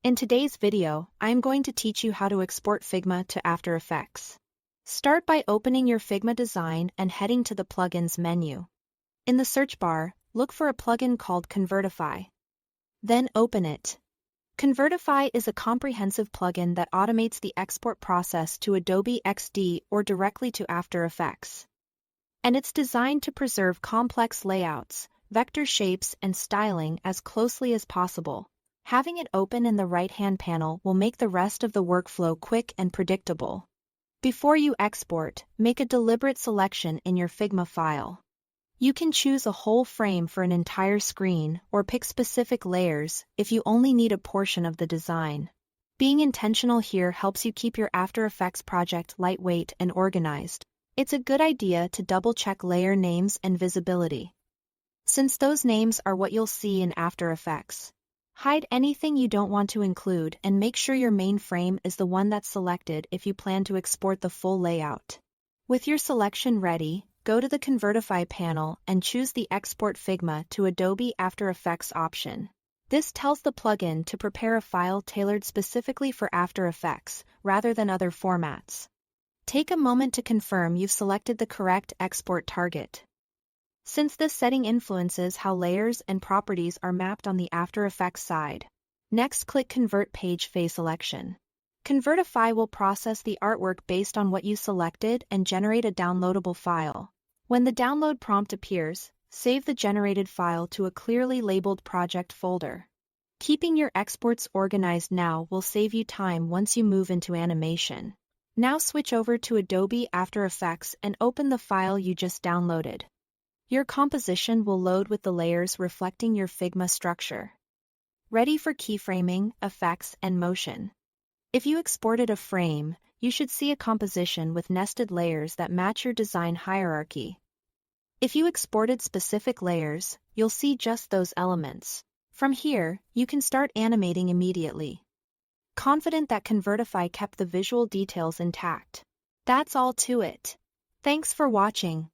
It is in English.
In today's video, I am going to teach you how to export Figma to After Effects. Start by opening your Figma design and heading to the Plugins menu. In the search bar, look for a plugin called Convertify. Then open it. Convertify is a comprehensive plugin that automates the export process to Adobe XD or directly to After Effects. And it's designed to preserve complex layouts, vector shapes, and styling as closely as possible. Having it open in the right-hand panel will make the rest of the workflow quick and predictable. Before you export, make a deliberate selection in your Figma file. You can choose a whole frame for an entire screen or pick specific layers if you only need a portion of the design. Being intentional here helps you keep your After Effects project lightweight and organized. It's a good idea to double-check layer names and visibility, since those names are what you'll see in After Effects. Hide anything you don't want to include and make sure your main frame is the one that's selected if you plan to export the full layout. With your selection ready, go to the Convertify panel and choose the Export Figma to Adobe After Effects option. This tells the plugin to prepare a file tailored specifically for After Effects, rather than other formats. Take a moment to confirm you've selected the correct export target, since this setting influences how layers and properties are mapped on the After Effects side. Next, click Convert Page Face Selection. Convertify will process the artwork based on what you selected and generate a downloadable file. When the download prompt appears, save the generated file to a clearly labeled project folder. Keeping your exports organized now will save you time once you move into animation. Now switch over to Adobe After Effects and open the file you just downloaded. Your composition will load with the layers reflecting your Figma structure, ready for keyframing, effects, and motion. If you exported a frame, you should see a composition with nested layers that match your design hierarchy. If you exported specific layers, you'll see just those elements. From here, you can start animating immediately, confident that Convertify kept the visual details intact. That's all to it. Thanks for watching.